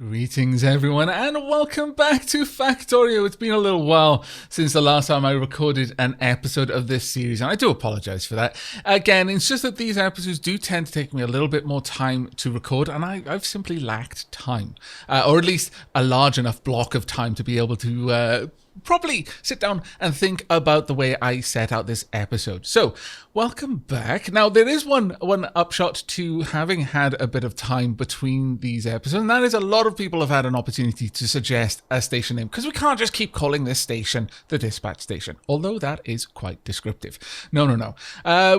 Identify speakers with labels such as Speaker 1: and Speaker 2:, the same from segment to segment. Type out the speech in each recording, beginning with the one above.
Speaker 1: Greetings everyone and welcome back to Factorio. It's been a little while since the last time I recorded an episode of this series and I do apologize for that. Again, it's just that these episodes do tend to take me a little bit more time to record and I've simply lacked time. Or at least a large enough block of time to be able to probably sit down and think about the way I set out this episode. So, welcome back. Now, there is one upshot to having had a bit of time between these episodes, and that is a lot of people have had an opportunity to suggest a station name, because we can't just keep calling this station the Dispatch Station, although that is quite descriptive. No.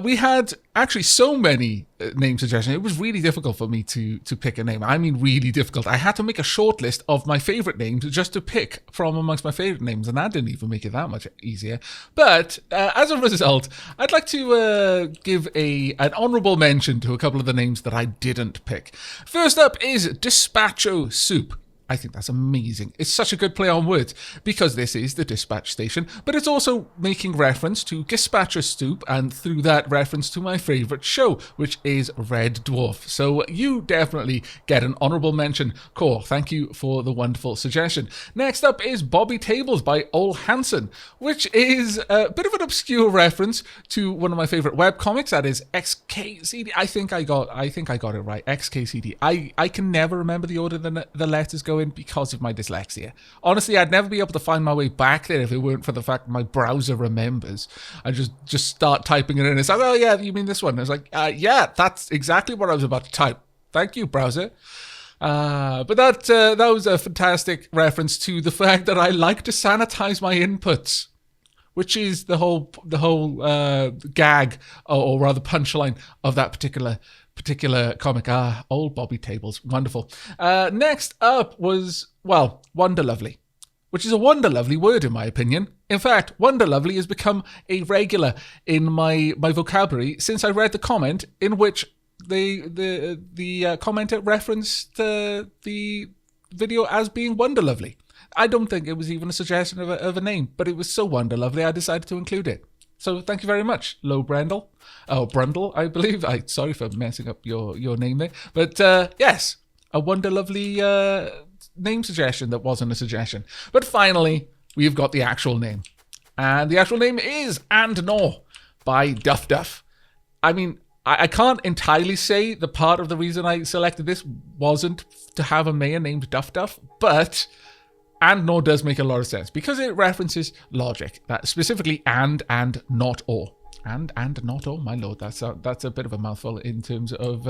Speaker 1: We had actually so many name suggestions. It was really difficult for me to pick a name. I mean, really difficult. I had to make a short list of my favorite names just to pick from amongst my favorite names, and that didn't even make it that much easier. But as a result, I'd like to give an honorable mention to a couple of the names that I didn't pick. First up is Dispatcho Soup. I think that's amazing. It's such a good play on words because this is the dispatch station, but it's also making reference to Gazpacho Soup and through that reference to my favorite show, which is Red Dwarf. So you definitely get an honorable mention, Core. Thank you for the wonderful suggestion. Next up is Bobby Tables by Ole Hansen, which is a bit of an obscure reference to one of my favorite webcomics, that is XKCD. I think I got it right. XKCD. I can never remember the order the letters go in because of my dyslexia. Honestly, I'd never be able to find my way back there if it weren't for the fact my browser remembers. I just start typing it in. It's like, oh yeah, you mean this one? It's like, yeah, that's exactly what I was about to type. Thank you, browser. But that was a fantastic reference to the fact that I like to sanitize my inputs, which is the whole gag, or rather punchline of that particular comic. Old Bobby Tables. Wonderful. Next up was, Wonderlovely, which is a wonderlovely word in my opinion. In fact, wonderlovely has become a regular in my vocabulary since I read the comment in which the commenter referenced the video as being wonderlovely. I don't think it was even a suggestion of a name, but it was so wonderlovely I decided to include it. So thank you very much, Lo Brendel. Oh, Brundle, I believe. Sorry for messing up your name there. But yes, a wonderlovely name suggestion that wasn't a suggestion. But finally, we've got the actual name. And the actual name is And Nor by Duff Duff. I mean, I can't entirely say the part of the reason I selected this wasn't to have a mayor named Duff Duff, but and nor does make a lot of sense because it references logic, that specifically and not or. And not or, my lord, that's a bit of a mouthful in terms of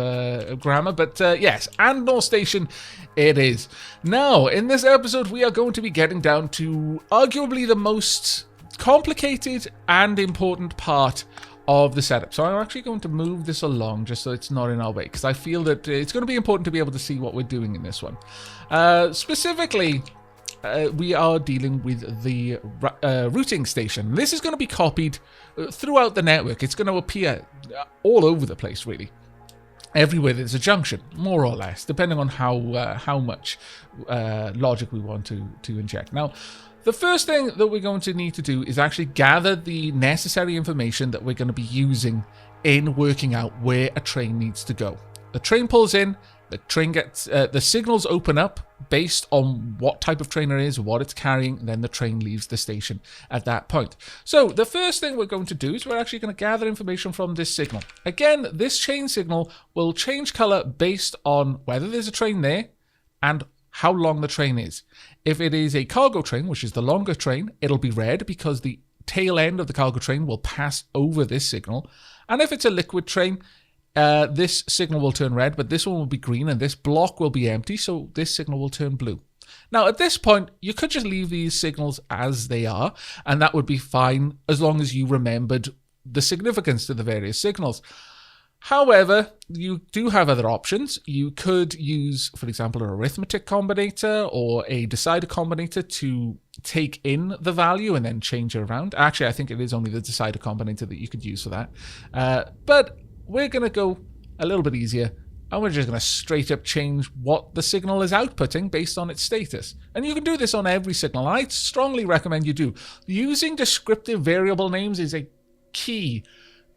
Speaker 1: grammar, but yes, and nor station it is. Now, in this episode, we are going to be getting down to arguably the most complicated and important part of the setup. So I'm actually going to move this along just so it's not in our way, because I feel that it's going to be important to be able to see what we're doing in this one. Specifically, we are dealing with the routing station. This is going to be copied throughout the network. It's going to appear all over the place, really. Everywhere there's a junction, more or less, depending on how much logic we want to inject. Now, the first thing that we're going to need to do is actually gather the necessary information that we're going to be using in working out where a train needs to go. The train pulls in, the train gets, the signals open up based on what type of train it is, what it's carrying, then the train leaves the station at that point. So the first thing we're going to do is we're actually going to gather information from this signal. Again, this chain signal will change color based on whether there's a train there and how long the train is. If it is a cargo train, which is the longer train, it'll be red because the tail end of the cargo train will pass over this signal. And if it's a liquid train, this signal will turn red, but this one will be green and this block will be empty, so this signal will turn blue. Now, at this point, you could just leave these signals as they are, and that would be fine as long as you remembered the significance to the various signals. However, you do have other options. You could use, for example, an arithmetic combinator or a decider combinator to take in the value and then change it around. Actually, I think it is only the decider combinator that you could use for that. But we're going to go a little bit easier, and we're just going to straight up change what the signal is outputting based on its status. And you can do this on every signal. I strongly recommend you do. Using descriptive variable names is a key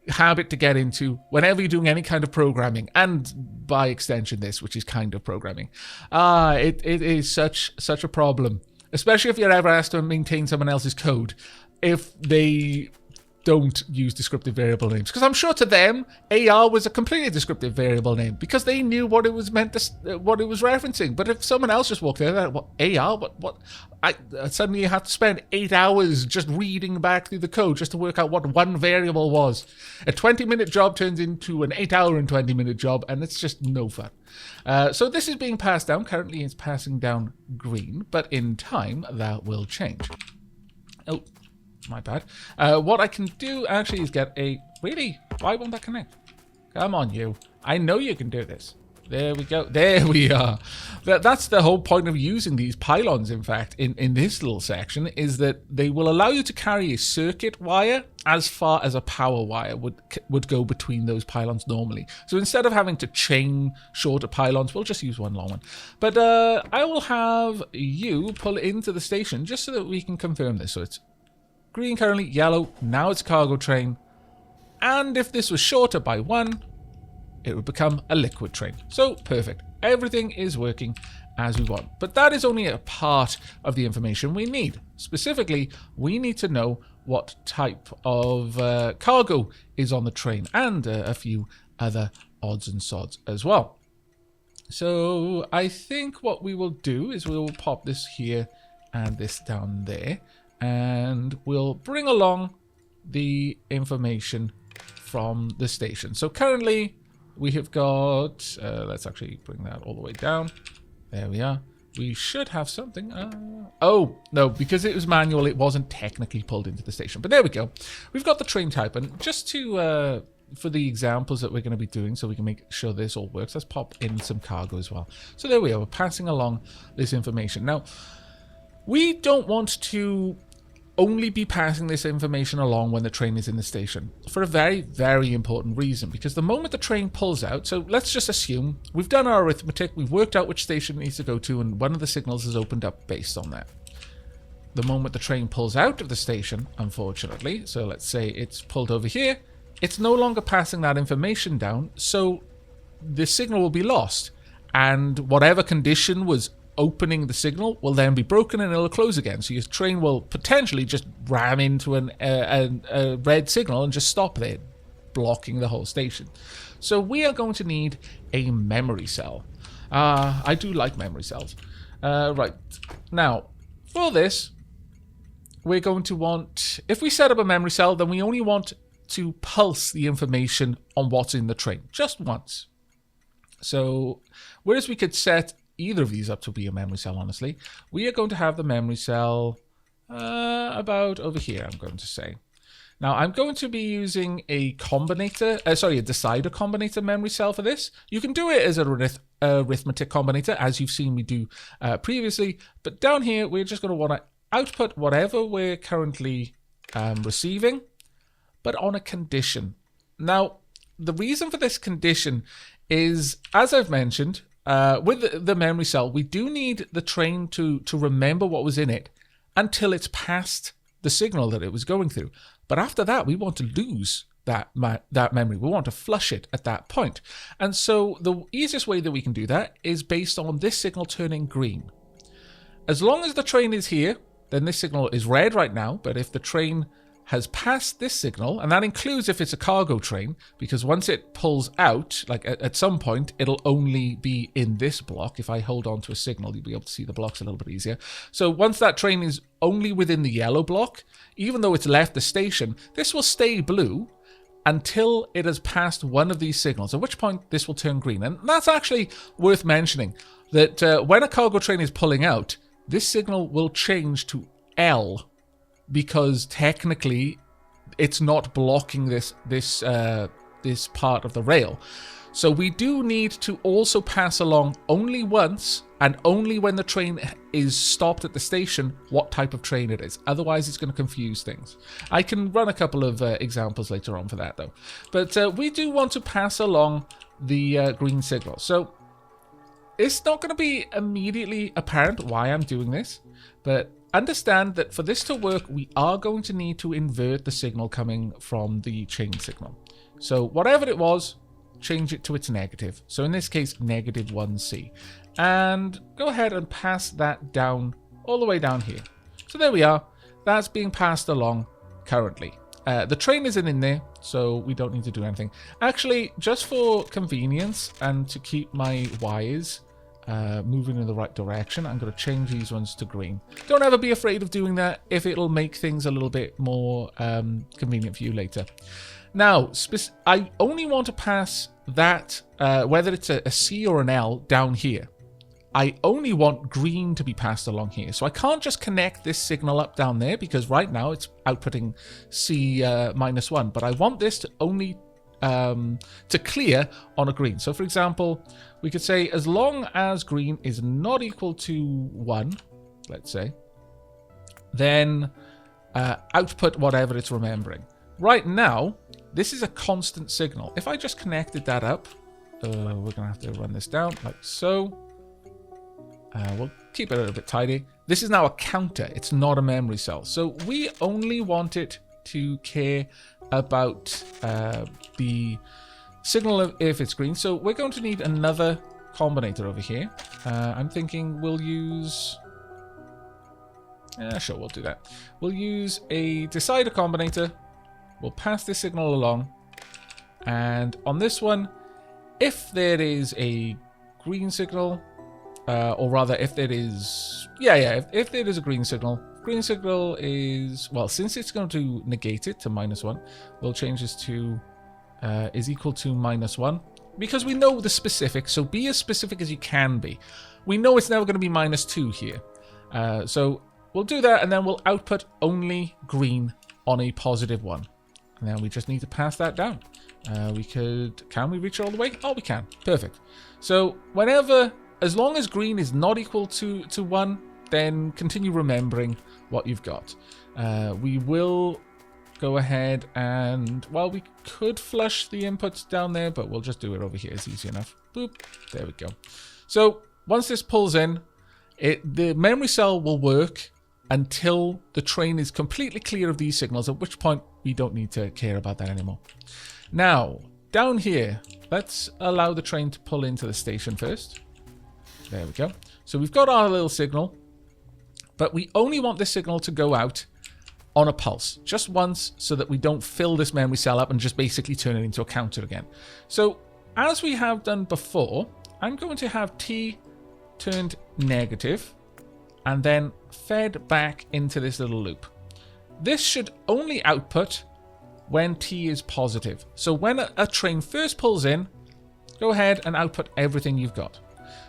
Speaker 1: habit to get into whenever you're doing any kind of programming, and by extension this, which is kind of programming. It is such a problem, especially if you're ever asked to maintain someone else's code if they don't use descriptive variable names, because I'm sure to them AR was a completely descriptive variable name because they knew what it was meant to, what it was referencing. But if someone else just walked in, what AR, what suddenly you have to spend 8 hours just reading back through the code just to work out what one variable was. A 20-minute job turns into an 8-hour and 20-minute job, and it's just no fun. So this is being passed down. Currently it's passing down green, but in time that will change. Oh, my bad. What I can do actually is get a... Really? Why won't that connect? Come on, you. I know you can do this. There we go. There we are. That's the whole point of using these pylons, in fact, in this little section, is that they will allow you to carry a circuit wire as far as a power wire would go between those pylons normally. So instead of having to chain shorter pylons, we'll just use one long one. But I will have you pull into the station just so that we can confirm this. So it's green currently, yellow, now it's a cargo train. And if this was shorter by 1, it would become a liquid train. So perfect. Everything is working as we want. But that is only a part of the information we need. Specifically, we need to know what type of cargo is on the train, and a few other odds and sods as well. So I think what we will do is we will pop this here and this down there. And we'll bring along the information from the station. So currently we have got, let's actually bring that all the way down. There we are. We should have something. Oh, no, because it was manual, it wasn't technically pulled into the station. But there we go. We've got the train type. And just to, for the examples that we're going to be doing, so we can make sure this all works, let's pop in some cargo as well. So there we are. We're passing along this information. Now, we don't want to only be passing this information along when the train is in the station for a very, very important reason, because the moment the train pulls out, so let's just assume we've done our arithmetic, we've worked out which station it needs to go to, and one of the signals is opened up based on that. The moment the train pulls out of the station, unfortunately, so let's say it's pulled over here, it's no longer passing that information down, so the signal will be lost, and whatever condition was opening the signal will then be broken and it'll close again. So your train will potentially just ram into a red signal and just stop there, blocking the whole station. So we are going to need a memory cell. I do like memory cells. Right. Now, for this, we're going to want... If we set up a memory cell, then we only want to pulse the information on what's in the train. Just once. So, whereas we could set either of these up to be a memory cell, honestly, we are going to have the memory cell about over here, I'm going to say. Now, I'm going to be using a combinator, a decider combinator memory cell for this. You can do it as an arithmetic combinator, as you've seen me do previously, but down here, we're just going to want to output whatever we're currently receiving, but on a condition. Now, the reason for this condition is, as I've mentioned, with the memory cell, we do need the train to remember what was in it until it's past the signal that it was going through. But after that, we want to lose that memory. We want to flush it at that point. And so the easiest way that we can do that is based on this signal turning green. As long as the train is here, then this signal is red right now. But if the train has passed this signal, and that includes if it's a cargo train, because once it pulls out, like at some point, it'll only be in this block. If I hold on to a signal, you'll be able to see the blocks a little bit easier. So once that train is only within the yellow block, even though it's left the station, this will stay blue until it has passed one of these signals, at which point this will turn green. And that's actually worth mentioning, that when a cargo train is pulling out, this signal will change to L, because technically it's not blocking this part of the rail. So we do need to also pass along only once, and only when the train is stopped at the station, what type of train it is. Otherwise it's going to confuse things. I can run a couple of examples later on for that though. But we do want to pass along the green signal. So it's not going to be immediately apparent why I'm doing this, but understand that for this to work, we are going to need to invert the signal coming from the chain signal. So whatever it was, change it to its negative. So in this case, negative 1C. And go ahead and pass that down all the way down here. So there we are. That's being passed along currently. The train isn't in there, so we don't need to do anything. Actually, just for convenience and to keep my wires moving in the right direction, I'm going to change these ones to green. Don't ever be afraid of doing that if it'll make things a little bit more convenient for you later. Now, I only want to pass that, whether it's a C or an L, down here. I only want green to be passed along here. So I can't just connect this signal up down there because right now it's outputting C -1. But I want this to only to clear on a green. So for example, we could say as long as green is not equal to 1, let's say, then output whatever it's remembering. Right now, this is a constant signal. If I just connected that up, we're going to have to run this down like so. We'll keep it a little bit tidy. This is now a counter. It's not a memory cell. So we only want it to care about the signal if it's green. So we're going to need another combinator over here. I'm thinking we'll use... sure, we'll do that. We'll use a decider combinator. We'll pass this signal along. And on this one, if there is a green signal... or rather, if there is... if there is a green signal is... Well, since it's going to negate it to -1, we'll change this to is equal to -1. Because we know the specifics, so be as specific as you can be. We know it's never going to be -2 here. So we'll do that, and then we'll output only green on a +1. And then we just need to pass that down. Can we reach it all the way? Oh, we can. Perfect. So whenever... As long as green is not equal to 1, then continue remembering what you've got. We will go ahead and... Well, we could flush the inputs down there, but we'll just do it over here. It's easy enough. Boop. There we go. So once this pulls in, the memory cell will work until the train is completely clear of these signals, at which point we don't need to care about that anymore. Now, down here, let's allow the train to pull into the station first. There we go. So we've got our little signal, but we only want this signal to go out on a pulse, just once, so that we don't fill this memory cell up and just basically turn it into a counter again. So as we have done before, I'm going to have T turned negative and then fed back into this little loop. This should only output when T is positive. So when a train first pulls in, go ahead and output everything you've got.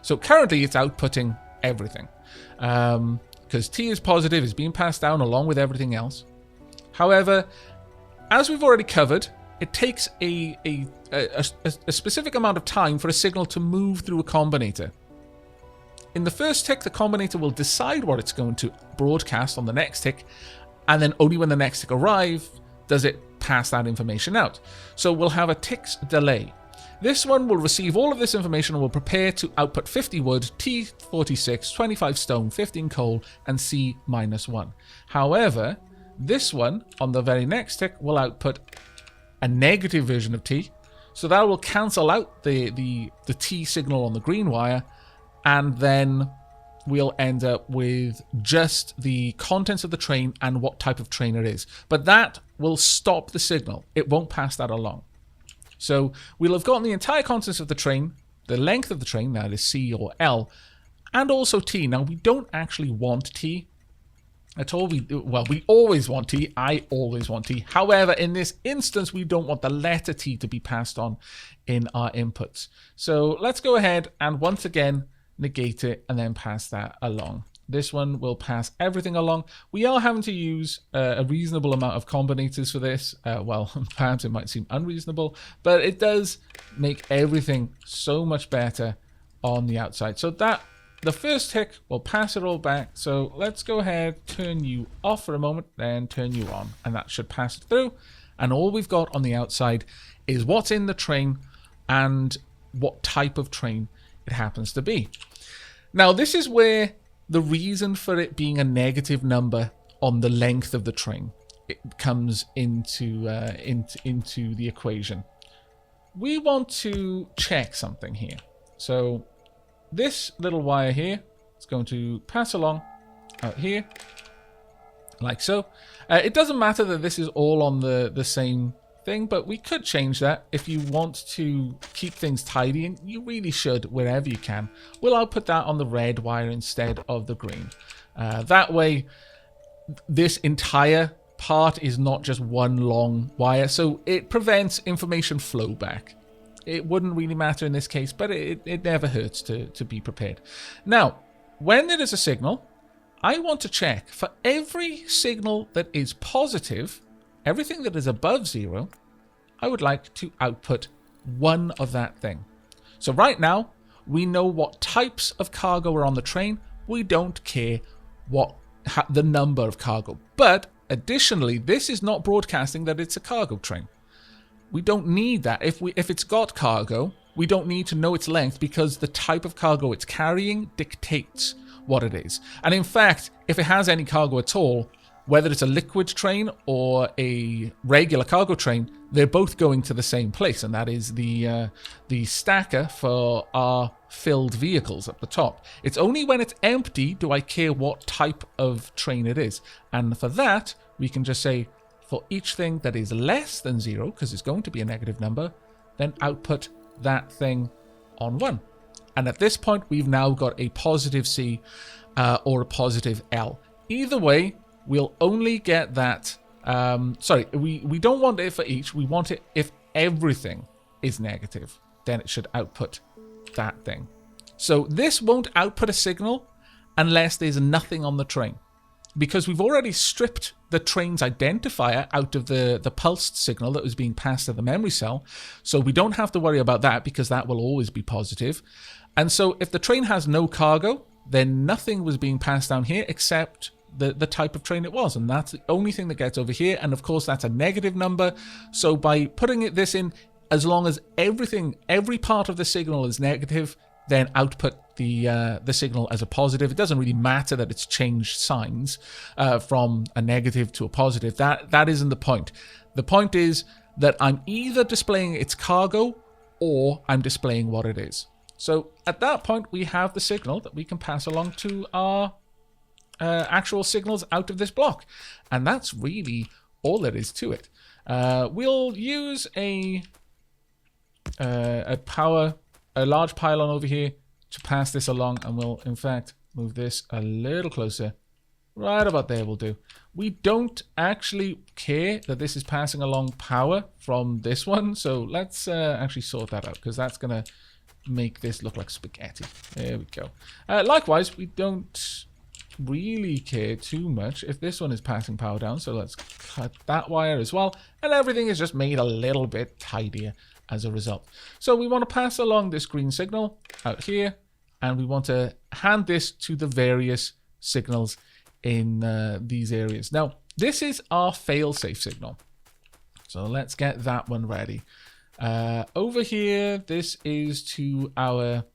Speaker 1: So currently it's outputting everything because T is positive, is being passed down along with everything else. However, as we've already covered, it takes a specific amount of time for a signal to move through a combinator. In the first tick, the combinator will decide what it's going to broadcast on the next tick, and then only when the next tick arrives does it pass that information out. So we'll have a tick's delay. This one will receive all of this information and will prepare to output 50 wood, T 46, 25 stone, 15 coal, and C -1. However, this one on the very next tick will output a negative version of T. So that will cancel out the T signal on the green wire, and then we'll end up with just the contents of the train and what type of train it is. But that will stop the signal. It won't pass that along. So we'll have gotten the entire contents of the train, the length of the train, that is C or L, and also T. Now, we don't actually want T at all. We always want T. I always want T. However, in this instance, we don't want the letter T to be passed on in our inputs. So let's go ahead and once again negate it and then pass that along. This one will pass everything along. We are having to use a reasonable amount of combinators for this. Well, perhaps it might seem unreasonable, but it does make everything so much better on the outside. So that the first tick will pass it all back. So let's go ahead, turn you off for a moment, then turn you on, and that should pass it through. And all we've got on the outside is what's in the train and what type of train it happens to be. Now, this is where the reason for it being a negative number on the length of the train, it comes into the equation. we want to check something here. So this little wire here is going to pass along out here, like so. It doesn't matter that this is all on the same thing, but we could change that if you want to keep things tidy, and you really should wherever you can. We'll output that on the red wire instead of the green. That way, this entire part is not just one long wire, so it prevents information flow back. It wouldn't really matter in this case, but it never hurts to be prepared. Now, when there is a signal, I want to check for every signal that is positive, everything that is above 0, I would like to output 1 of that thing. So right now, we know what types of cargo are on the train. We don't care what the number of cargo. But additionally, this is not broadcasting that it's a cargo train. We don't need that. If it's got cargo, we don't need to know its length, because the type of cargo it's carrying dictates what it is. And in fact, if it has any cargo at all, whether it's a liquid train or a regular cargo train, they're both going to the same place, and that is the stacker for our filled vehicles at the top. It's only when it's empty do I care what type of train it is. And for that, we can just say, for each thing that is less than 0, because it's going to be a negative number, then output that thing on 1. And at this point, we've now got a positive C or a positive L. Either way, we'll only get that. We don't want it for each. We want it if everything is negative, then it should output that thing. So this won't output a signal unless there's nothing on the train, because we've already stripped the train's identifier out of the pulsed signal that was being passed to the memory cell. So we don't have to worry about that, because that will always be positive. And so if the train has no cargo, then nothing was being passed down here except the type of train it was, and that's the only thing that gets over here. And of course, that's a negative number. So by putting this in, as long as every part of the signal is negative, then output the signal as a positive. It doesn't really matter that it's changed signs from a negative to a positive. That isn't the point. The point is that I'm either displaying its cargo or I'm displaying what it is. So at that point, we have the signal that we can pass along to our actual signals out of this block. And that's really all there is to it. We'll use a large pylon over here to pass this along, and we'll in fact move this a little closer. Right about there will do. We don't actually care that this is passing along power from this one, so let's actually sort that out, because that's going to make this look like spaghetti. There we go. Likewise, we don't really care too much if this one is passing power down, so let's cut that wire as well, and everything is just made a little bit tidier as a result. So we want to pass along this green signal out here, and we want to hand this to the various signals in these areas. Now, this is our fail-safe signal. So let's get that one ready. Over here, this is to our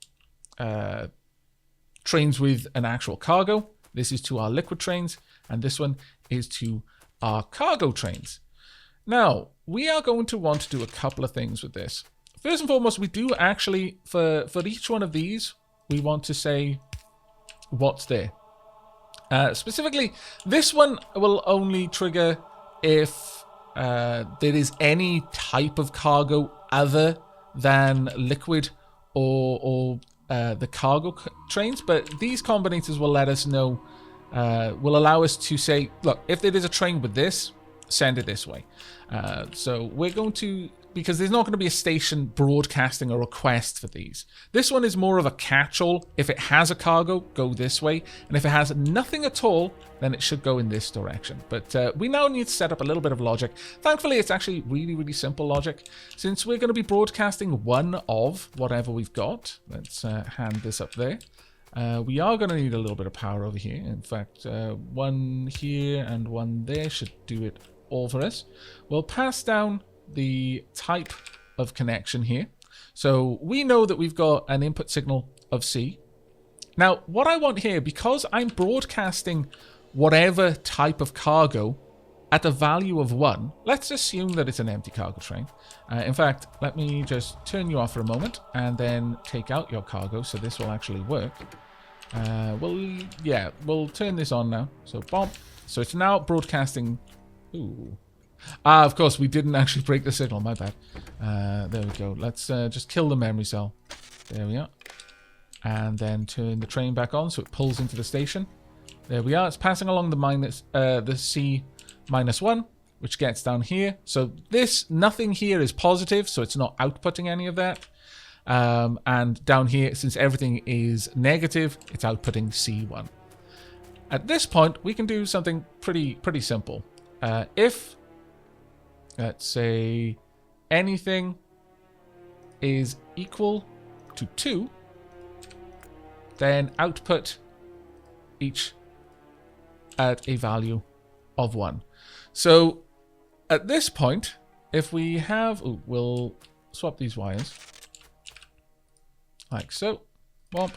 Speaker 1: trains with an actual cargo. This is to our liquid trains, and this one is to our cargo trains. Now, we are going to want to do a couple of things with this. First and foremost, we do actually, for each one of these, we want to say what's there. Specifically, this one will only trigger if there is any type of cargo other than liquid or the cargo trains, but these combinators will let us know, will allow us to say, look, if there is a train with this, send it this way. So we're going to, because there's not going to be a station broadcasting a request for these. This one is more of a catch-all. If it has a cargo, go this way. And if it has nothing at all, then it should go in this direction. But we now need to set up a little bit of logic. Thankfully, it's actually really, really simple logic. Since we're going to be broadcasting one of whatever we've got, let's hand this up there. We are going to need a little bit of power over here. In fact, one here and one there should do it all for us. We'll pass down the type of connection here. So we know that we've got an input signal of C. Now, what I want here, because I'm broadcasting whatever type of cargo at a value of 1, let's assume that it's an empty cargo train. In fact, let me just turn you off for a moment and then take out your cargo so this will actually work. We'll turn this on now. So, bomb. So it's now broadcasting. Ooh. Of course, we didn't actually break the signal. My bad. There we go. Let's just kill the memory cell. There we are. And then turn the train back on so it pulls into the station. There we are. It's passing along the C -1, which gets down here. So nothing here is positive, so it's not outputting any of that. And down here, since everything is negative, it's outputting C1. At this point, we can do something pretty simple. If, let's say, anything is equal to 2, then output each at a value of 1. So at this point, if we have, we'll swap these wires like so, womp,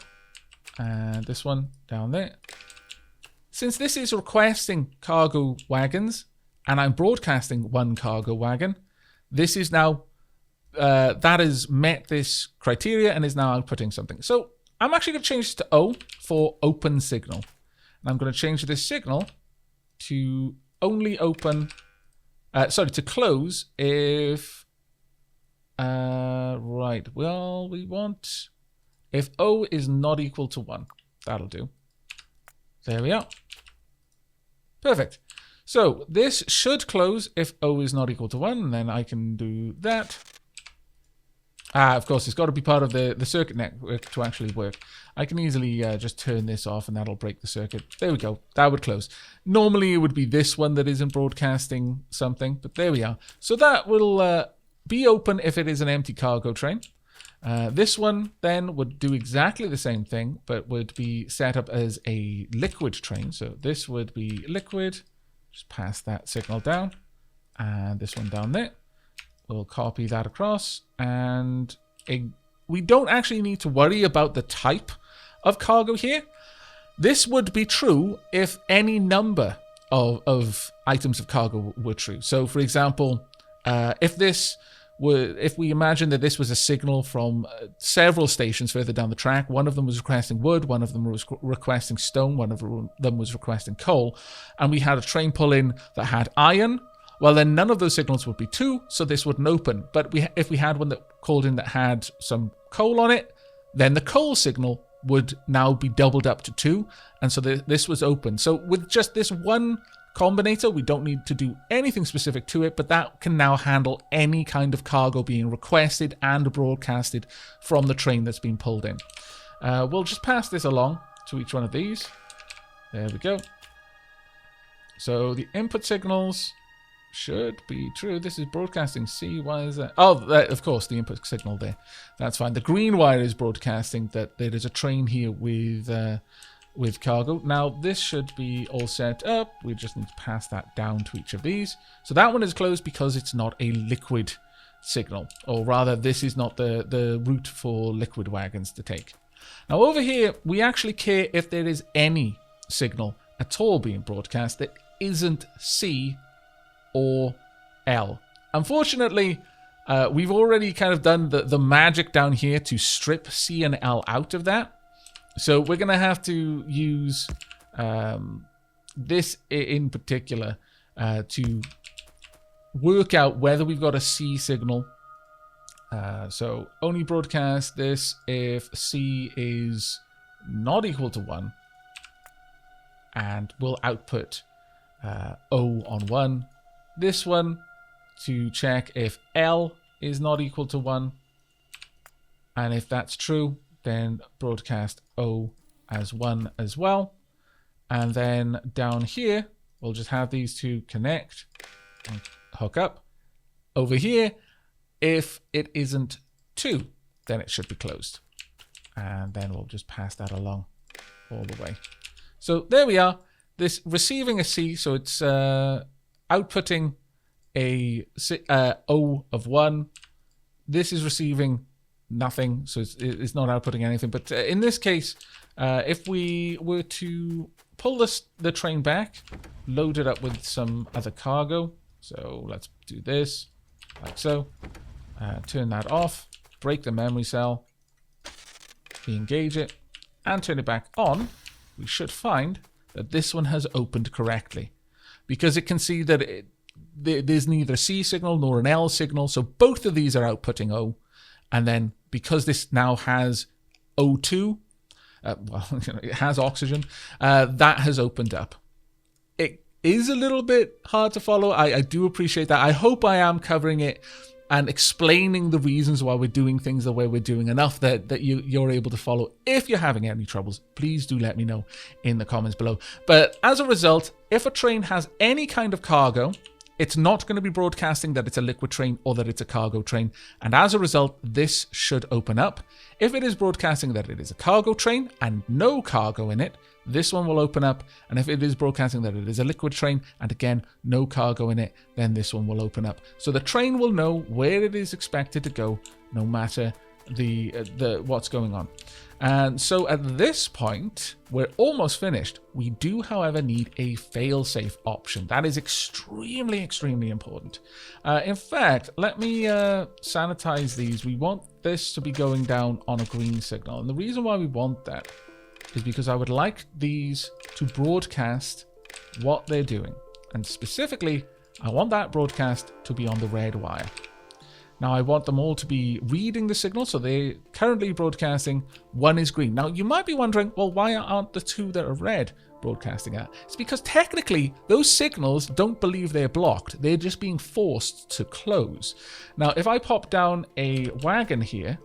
Speaker 1: and this one down there. Since this is requesting cargo wagons and I'm broadcasting 1 cargo wagon, this is now that has met this criteria and is now outputting something. So I'm actually going to change this to O for open signal. And I'm going to change this signal to only open, to close if, right, well, we want, if O is not equal to 1. That'll do. There we are. Perfect. So this should close if O is not equal to 1, and then I can do that. Of course, it's got to be part of the circuit network to actually work. I can easily just turn this off and that'll break the circuit. There we go. That would close. Normally, it would be this one that isn't broadcasting something, but there we are. So that will be open if it is an empty cargo train. This one then would do exactly the same thing, but would be set up as a liquid train. So this would be liquid. Just pass that signal down. And this one down there. We'll copy that across, and we don't actually need to worry about the type of cargo here. This would be true if any number of items of cargo were true. So, for example, if we imagine that this was a signal from several stations further down the track, one of them was requesting wood, one of them was requesting stone, one of them was requesting coal, and we had a train pull in that had iron, well, then none of those signals would be 2, so this wouldn't open. But if we had one that called in that had some coal on it, then the coal signal would now be doubled up to 2, and so this was open. So with just this one combinator, we don't need to do anything specific to it, but that can now handle any kind of cargo being requested and broadcasted from the train that's been pulled in. We'll just pass this along to each one of these. There we go. So the input signals should be true. This is broadcasting C. Why is that? Oh, of course, the input signal there. That's fine. The green wire is broadcasting that there is a train here with cargo. Now, this should be all set up. We just need to pass that down to each of these. So that one is closed because it's not a liquid signal. Or rather, this is not the route for liquid wagons to take. Now, over here, we actually care if there is any signal at all being broadcast that isn't C or L. Unfortunately, we've already kind of done the magic down here to strip C and L out of that. So we're going to have to use this in particular to work out whether we've got a C signal. So only broadcast this if C is not equal to 1. And we'll output O on 1. This one to check if L is not equal to 1. And if that's true, then broadcast O as 1 as well. And then down here, we'll just have these two connect and hook up. Over here, if it isn't 2, then it should be closed. And then we'll just pass that along all the way. So there we are. This receiving a C, so it's outputting a O of 1. This is receiving nothing, so it's not outputting anything. But in this case, if we were to pull the train back, load it up with some other cargo. So let's do this, like so. Turn that off, break the memory cell, re-engage it, and turn it back on. We should find that this one has opened correctly, because it can see that there's neither a C signal nor an L signal, so both of these are outputting O. And then because this now has O2, it has oxygen, that has opened up. It is a little bit hard to follow. I do appreciate that. I hope I am covering it and explaining the reasons why we're doing things the way we're doing enough that you're able to follow. If you're having any troubles, please do let me know in the comments below. But as a result, if a train has any kind of cargo, it's not going to be broadcasting that it's a liquid train or that it's a cargo train. And as a result, this should open up. If it is broadcasting that it is a cargo train and no cargo in it, this one will open up. And if it is broadcasting that it is a liquid train and again, no cargo in it, then this one will open up. So the train will know where it is expected to go, no matter the what's going on. And so at this point, we're almost finished. We do, however, need a fail-safe option. That is extremely, extremely important. In fact, let me sanitize these. We want this to be going down on a green signal. And the reason why we want that is because I would like these to broadcast what they're doing. And specifically, I want that broadcast to be on the red wire. Now, I want them all to be reading the signal, so they're currently broadcasting. One is green. Now, you might be wondering, well, why aren't the two that are red broadcasting that? It's because technically, those signals don't believe they're blocked. They're just being forced to close. Now, if I pop down a wagon here,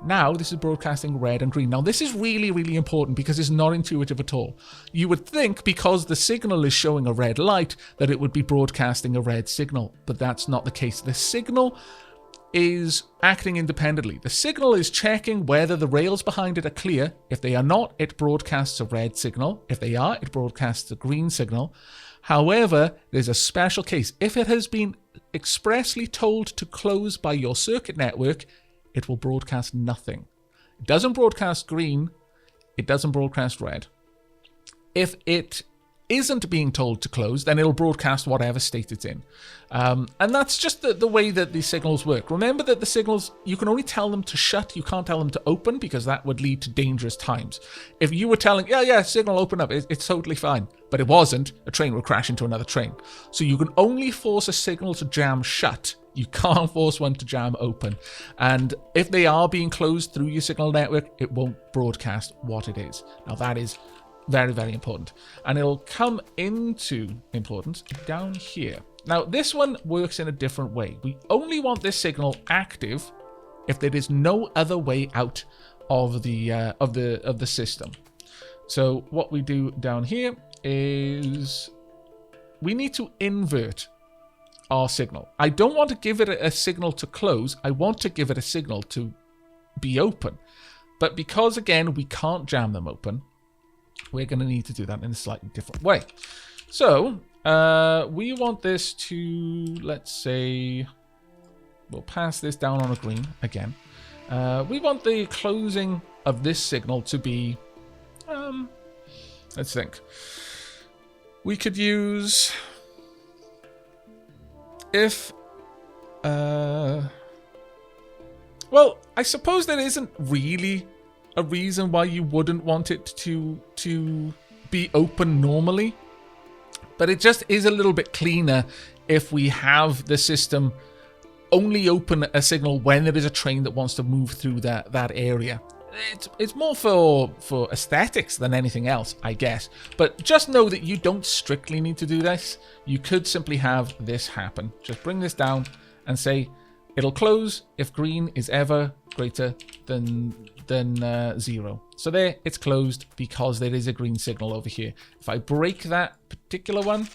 Speaker 1: now this is broadcasting red and green. Now, this is really, really important because it's not intuitive at all. You would think because the signal is showing a red light that it would be broadcasting a red signal, but that's not the case. The signal is acting independently. The signal is checking whether the rails behind it are clear. If they are not, it broadcasts a red signal. If they are, it broadcasts a green signal. However, there's a special case. If it has been expressly told to close by your circuit network, it will broadcast nothing. It doesn't broadcast green. It doesn't broadcast red. If it isn't being told to close, then it'll broadcast whatever state it's in. And that's just the way that these signals work. Remember that the signals, you can only tell them to shut. You can't tell them to open because that would lead to dangerous times. If you were telling, yeah, signal open up, it's totally fine. But it wasn't, a train would crash into another train. So you can only force a signal to jam shut. You can't force one to jam open. And if they are being closed through your signal network, it won't broadcast what it is. Now that is very, very important. And it'll come into importance down here. Now this one works in a different way. We only want this signal active if there is no other way out of the system. So what we do down here is we need to invert our signal. I don't want to give it a signal to close. I want to give it a signal to be open. But because, again, we can't jam them open, we're going to need to do that in a slightly different way. So we want this to, let's say, we'll pass this down on a green again. We want the closing of this signal to be, let's think. We could use, if, well, I suppose there isn't really a reason why you wouldn't want it to be open normally, but it just is a little bit cleaner if we have the system only open a signal when there is a train that wants to move through that area. It's more for aesthetics than anything else, I guess. But just know that you don't strictly need to do this. You could simply have this happen. Just bring this down and say it'll close if green is ever greater than 0. So there, it's closed because there is a green signal over here. If I break that particular one,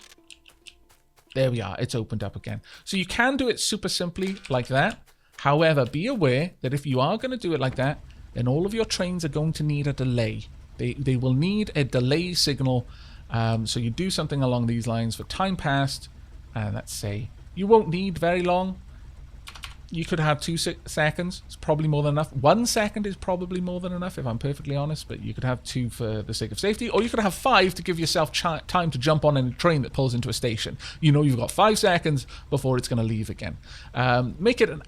Speaker 1: there we are. It's opened up again. So you can do it super simply like that. However, be aware that if you are going to do it like that, then all of your trains are going to need a delay. They will need a delay signal. So you do something along these lines for time passed. And let's say you won't need very long. You could have 2 seconds. It's probably more than enough. 1 second is probably more than enough, if I'm perfectly honest. But you could have 2 for the sake of safety. Or you could have 5 to give yourself time to jump on any train that pulls into a station. You know you've got 5 seconds before it's going to leave again. Make it an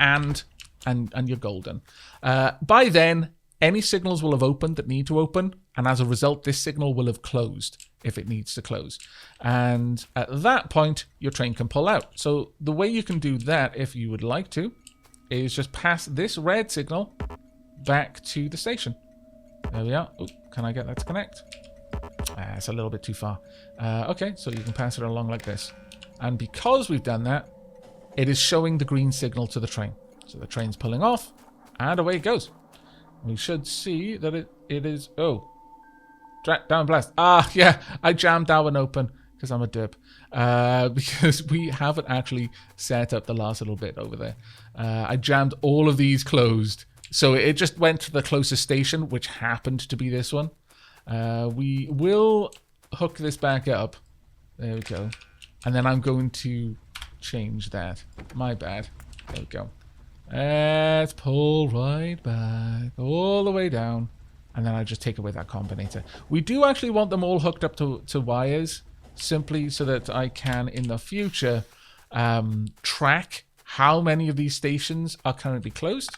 Speaker 1: and you're golden. By then, any signals will have opened that need to open. And as a result, this signal will have closed if it needs to close. And at that point, your train can pull out. So the way you can do that, if you would like to, is just pass this red signal back to the station. There we are. Oh, can I get that to connect? It's a little bit too far. Okay, so you can pass it along like this. And because we've done that, it is showing the green signal to the train. So the train's pulling off, and away it goes. We should see that it is... Oh. Down blast. Ah, yeah, I jammed that one open because I'm a derp. Because we haven't actually set up the last little bit over there. I jammed all of these closed. So it just went to the closest station, which happened to be this one. We will hook this back up. There we go. And then I'm going to change that. My bad. There we go. Let's pull right back. All the way down. And then I just take away that combinator. We do actually want them all hooked up to wires, simply so that I can, in the future, track how many of these stations are currently closed.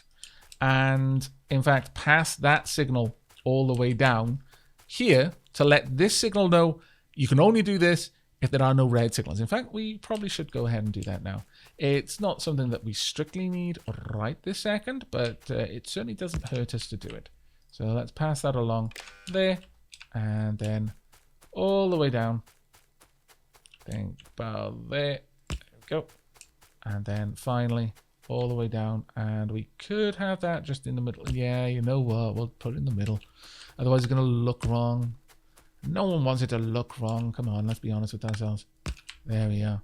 Speaker 1: And, in fact, pass that signal all the way down here to let this signal know you can only do this if there are no red signals. In fact, we probably should go ahead and do that now. It's not something that we strictly need right this second, but it certainly doesn't hurt us to do it. So let's pass that along there, and then all the way down. Think about there. There we go. And then finally all the way down, and we could have that just in the middle. Yeah, you know what? We'll put it in the middle. Otherwise it's going to look wrong. No one wants it to look wrong. Come on, let's be honest with ourselves. There we are.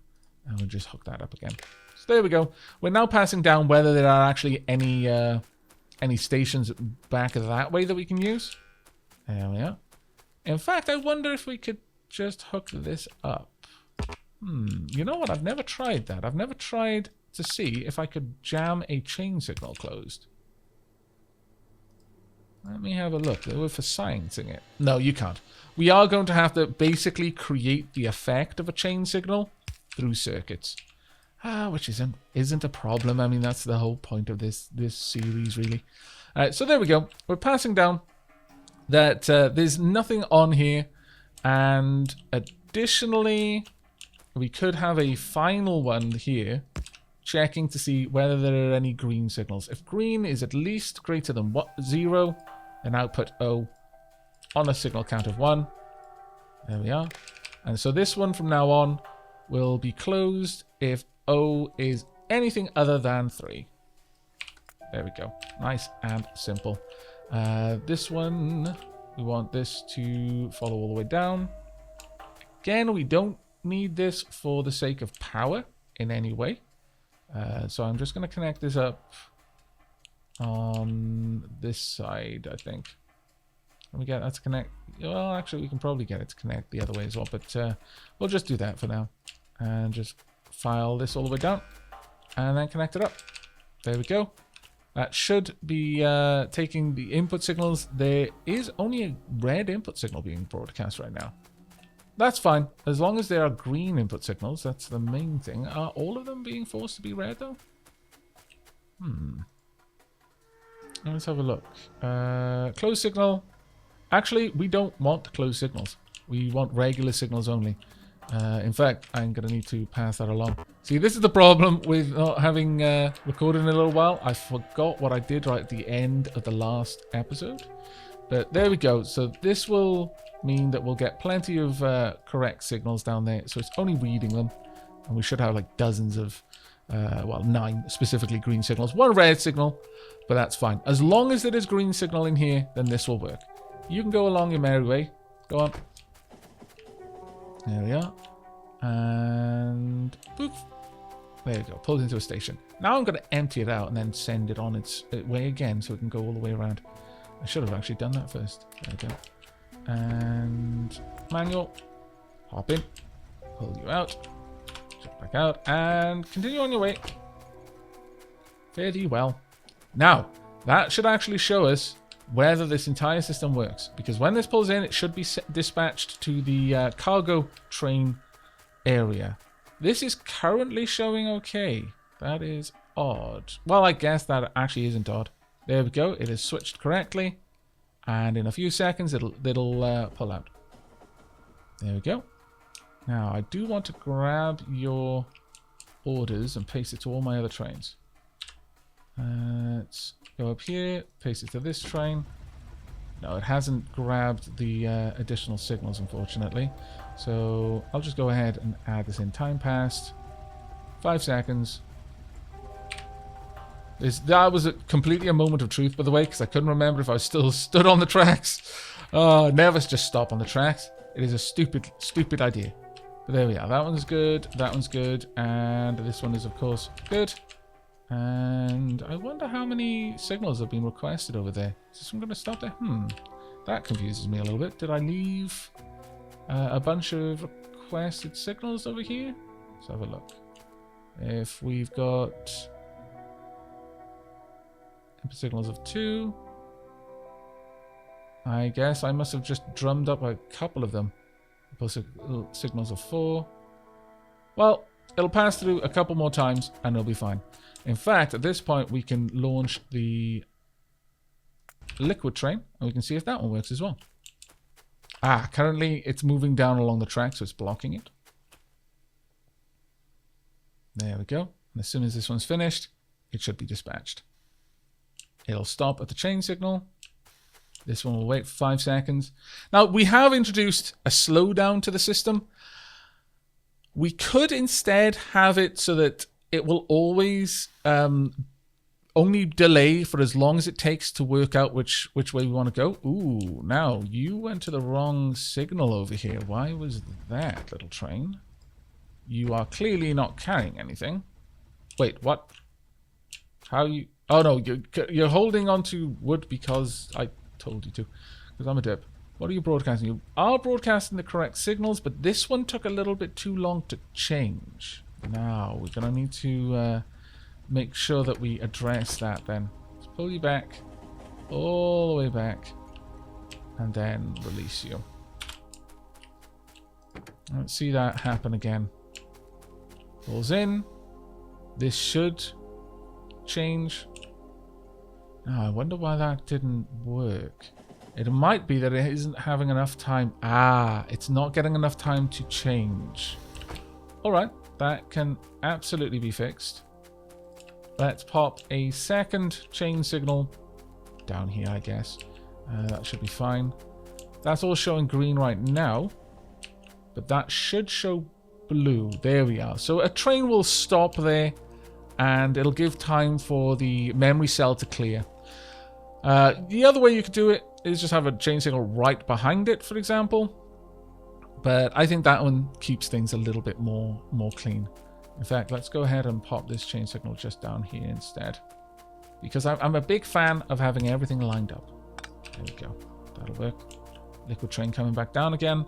Speaker 1: And we'll just hook that up again. So there we go. We're now passing down whether there are actually any stations back that way that we can use. There we are. In fact, I wonder if we could just hook this up. You know what? I've never tried that. I've never tried to see if I could jam a chain signal closed. Let me have a look. They were for sciencing it. No, you can't. We are going to have to basically create the effect of a chain signal through circuits. Which isn't a problem. I mean, that's the whole point of this series, really. So there we go. We're passing down that there's nothing on here. And additionally, we could have a final one here, checking to see whether there are any green signals. If green is at least greater than 0, then output O on a signal count of 1. There we are. And so this one from now on will be closed if O is anything other than 3. There we go. Nice and simple. This one, we want this to follow all the way down. Again, we don't need this for the sake of power in any way. So I'm just going to connect this up on this side, I think. Can we get that to connect? Well, actually, we can probably get it to connect the other way as well, but we'll just do that for now. And just file this all the way down and then connect it up. There we go. That should be taking the input signals. There is only a red input signal being broadcast right now. That's fine. As long as there are green input signals, that's the main thing. Are all of them being forced to be red, though? Let's have a look. Closed signal. Actually, we don't want closed signals. We want regular signals only. In fact, I'm going to need to pass that along. See, this is the problem with not having recorded in a little while. I forgot what I did right at the end of the last episode. But there we go. So this will mean that we'll get plenty of correct signals down there. So it's only reading them. And we should have like dozens of, 9 specifically green signals. 1 red signal, but that's fine. As long as there is green signal in here, then this will work. You can go along your merry way. Go on. There we are. And poof. There we go. Pulled into a station. Now I'm going to empty it out and then send it on its way again so it can go all the way around. I should have actually done that first. There we go. And manual. Hop in. Pull you out. Jump back out. And continue on your way. Fare thee well. Now, that should actually show us whether this entire system works. Because when this pulls in, it should be dispatched to the cargo train area. This is currently showing okay. That is odd. Well, I guess that actually isn't odd. There we go. It is switched correctly. And in a few seconds, it'll pull out. There we go. Now, I do want to grab your orders and paste it to all my other trains. Let's go up here, paste it to this train. No, it hasn't grabbed the additional signals, unfortunately. So I'll just go ahead and add this in. Time passed. 5 seconds. That was completely a moment of truth, by the way, because I couldn't remember if I was still stood on the tracks. Never just stop on the tracks. It is a stupid idea. But there we are. That one's good. That one's good. And this one is, of course, good. And I wonder how many signals have been requested over there. Is this one going to stop there? That confuses me a little bit. Did I leave a bunch of requested signals over here? Let's have a look. If we've got input signals of 2, I guess I must have just drummed up a couple of them. Signals of 4. Well, it'll pass through a couple more times and it'll be fine. In fact, at this point, we can launch the liquid train and we can see if that one works as well. Currently it's moving down along the track, so it's blocking it. There we go. And as soon as this one's finished, it should be dispatched. It'll stop at the chain signal. This one will wait 5 seconds. Now, we have introduced a slowdown to the system. We could instead have it so that it will always only delay for as long as it takes to work out which way we want to go. Ooh, now you went to the wrong signal over here. Why was that, little train? You are clearly not carrying anything. Wait, what? How you... Oh, no, you're holding on to wood because I told you to. Because I'm a dip. What are you broadcasting? You are broadcasting the correct signals, but this one took a little bit too long to change. Now, we're going to need to make sure that we address that then. Let's pull you back. All the way back. And then release you. Let's see that happen again. Pulls in. This should change. Now, I wonder why that didn't work. It might be that it isn't having enough time. It's not getting enough time to change. Alright, that can absolutely be fixed. Let's pop a second chain signal down here, I guess. That should be fine. That's all showing green right now. But that should show blue. There we are. So a train will stop there. And it'll give time for the memory cell to clear. The other way you could do it is just have a chain signal right behind it, for example. But I think that one keeps things a little bit more clean. In fact, let's go ahead and pop this chain signal just down here instead. Because I'm a big fan of having everything lined up. There we go. That'll work. Liquid train coming back down again.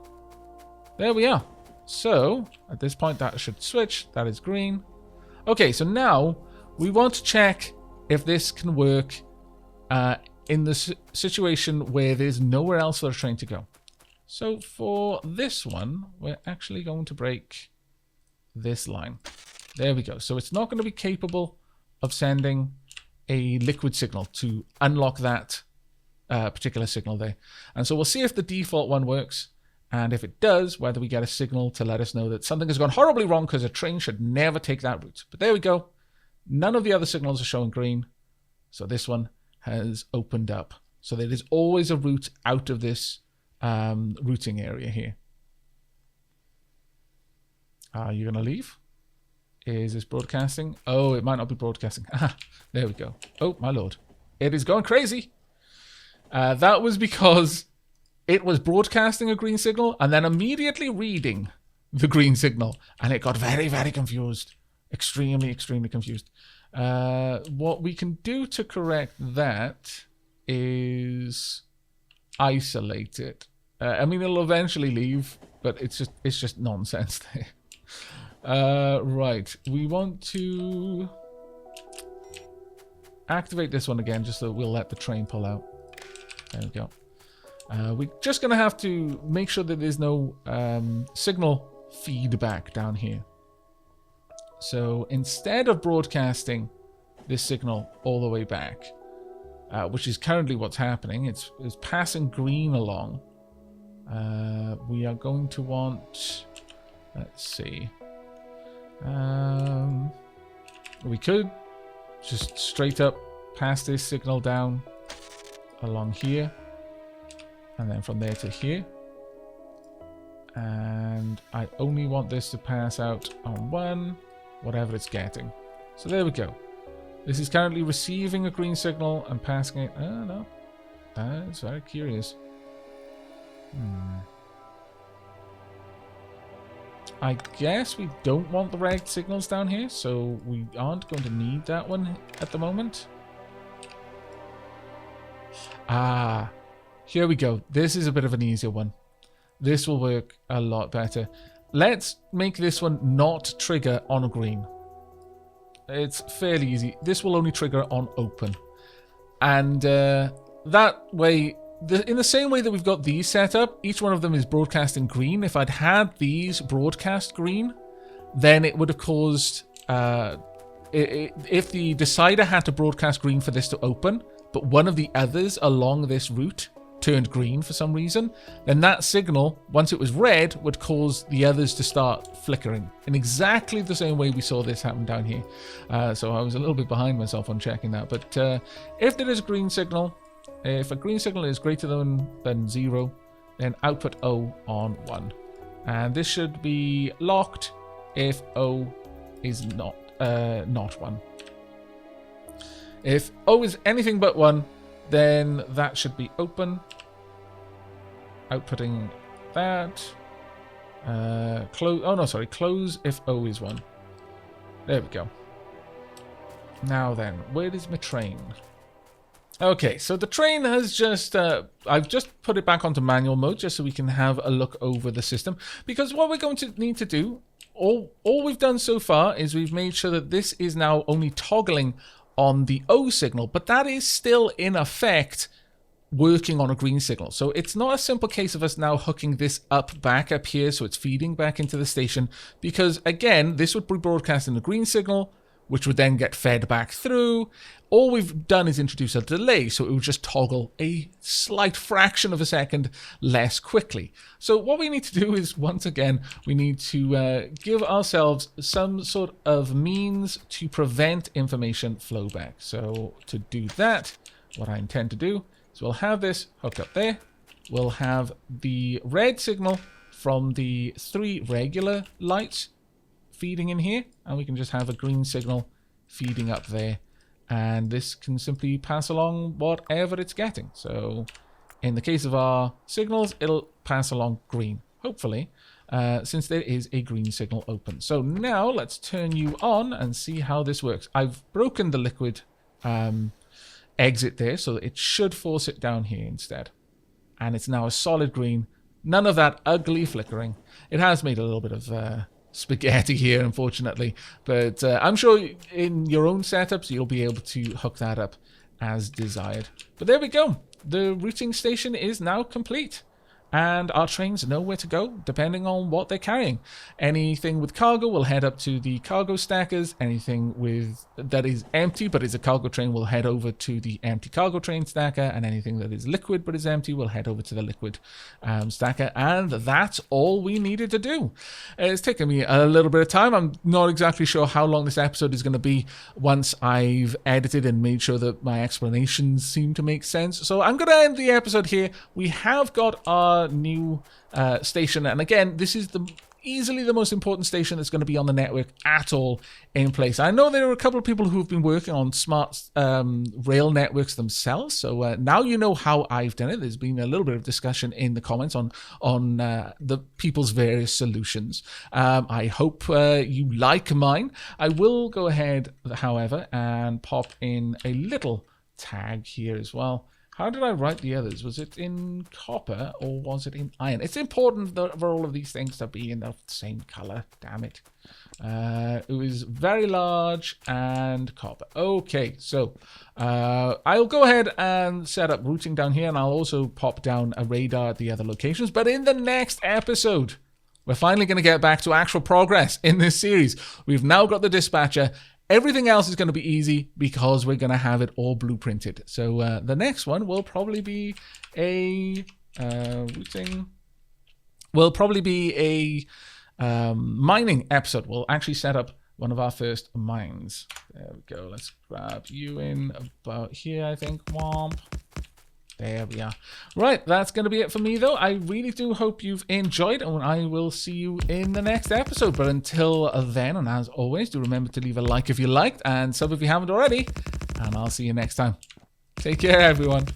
Speaker 1: There we are. So, at this point, that should switch. That is green. Okay, so now we want to check if this can work in the situation where there's nowhere else for the train to go. So for this one, we're actually going to break this line. There we go. So it's not going to be capable of sending a liquid signal to unlock that particular signal there. And so we'll see if the default one works. And if it does, whether we get a signal to let us know that something has gone horribly wrong because a train should never take that route. But there we go. None of the other signals are showing green. So this one has opened up. So there is always a route out of this routing area here. Are you going to leave? Is this broadcasting? Oh, it might not be broadcasting. There we go. Oh, my lord. It is going crazy. That was because it was broadcasting a green signal and then immediately reading the green signal. And it got very, very confused. Extremely, extremely confused. What we can do to correct that is isolate it. I mean, it'll eventually leave, but it's just nonsense there. Right. We want to activate this one again just so we'll let the train pull out. There we go. We're just going to have to make sure that there's no signal feedback down here. So instead of broadcasting this signal all the way back, which is currently what's happening, it's passing green along. We are going to want, let's see, we could just straight up pass this signal down along here, and then from there to here. And I only want this to pass out on one, whatever it's getting. So there we go. This is currently receiving a green signal and passing it. Oh no, that's very curious. I guess we don't want the red signals down here, so we aren't going to need that one at the moment. Ah, here we go. This is a bit of an easier one. This will work a lot better. Let's make this one not trigger on a green. It's fairly easy. This will only trigger on open. And that way, in the same way that we've got these set up, each one of them is broadcasting green. If I'd had these broadcast green, then it would have caused... if the decider had to broadcast green for this to open, but one of the others along this route turned green for some reason, then that signal, once it was red, would cause the others to start flickering in exactly the same way we saw this happen down here. So I was a little bit behind myself on checking that. But if there is a green signal, if a green signal is greater than 0, then output O on 1. And this should be locked if O is not 1. If O is anything but 1, then that should be open. Outputting that. Close. Oh no, sorry. Close if O is 1. There we go. Now then, where is my train? Okay, so the train has just... I've just put it back onto manual mode just so we can have a look over the system. Because what we're going to need to do, all we've done so far is we've made sure that this is now only toggling on the O signal, but that is still in effect working on a green signal. So it's not a simple case of us now hooking this back up here so it's feeding back into the station, because again, this would be broadcasting a green signal, which would then get fed back through. All we've done is introduce a delay, so it would just toggle a slight fraction of a second less quickly. So what we need to do is, once again, we need to give ourselves some sort of means to prevent information flow back. So to do that, what I intend to do is we'll have this hooked up there. We'll have the red signal from the 3 regular lights feeding in here, and we can just have a green signal feeding up there, and this can simply pass along whatever it's getting. So in the case of our signals, it'll pass along green, hopefully, since there is a green signal open. So now let's turn you on and see how this works. I've broken the liquid exit there, so it should force it down here instead, and it's now a solid green. None of that ugly flickering. It has made a little bit of spaghetti here, unfortunately, but I'm sure in your own setups you'll be able to hook that up as desired. But there we go. The routing station is now complete, and our trains know where to go depending on what they're carrying. Anything with cargo will head up to the cargo stackers. Anything that is empty but is a cargo train will head over to the empty cargo train stacker, and anything that is liquid but is empty will head over to the liquid stacker. And that's all we needed to do. It's taken me a little bit of time. I'm not exactly sure how long this episode is going to be once I've edited and made sure that my explanations seem to make sense. So I'm going to end the episode here. We have got our new station, and again, this is easily the most important station that's going to be on the network at all in place. I know there are a couple of people who've been working on smart rail networks themselves, so now you know how I've done it. There's been a little bit of discussion in the comments on the people's various solutions. I hope you like mine. I will go ahead, however, and pop in a little tag here as well. How did I write the others? Was it in copper or was it in iron? It's important for all of these things to be in the same color. Damn it. It was very large and copper. Okay, so I'll go ahead and set up routing down here, and I'll also pop down a radar at the other locations. But in the next episode, we're finally going to get back to actual progress in this series. We've now got the dispatcher. Everything else is going to be easy because we're going to have it all blueprinted. So the next one will probably be a routing. Will probably be a mining episode. We'll actually set up one of our first mines. There we go. Let's grab you in about here, I think. Womp. There we are. Right, that's going to be it for me, though. I really do hope you've enjoyed, and I will see you in the next episode. But until then, and as always, do remember to leave a like if you liked, and sub if you haven't already, and I'll see you next time. Take care, everyone.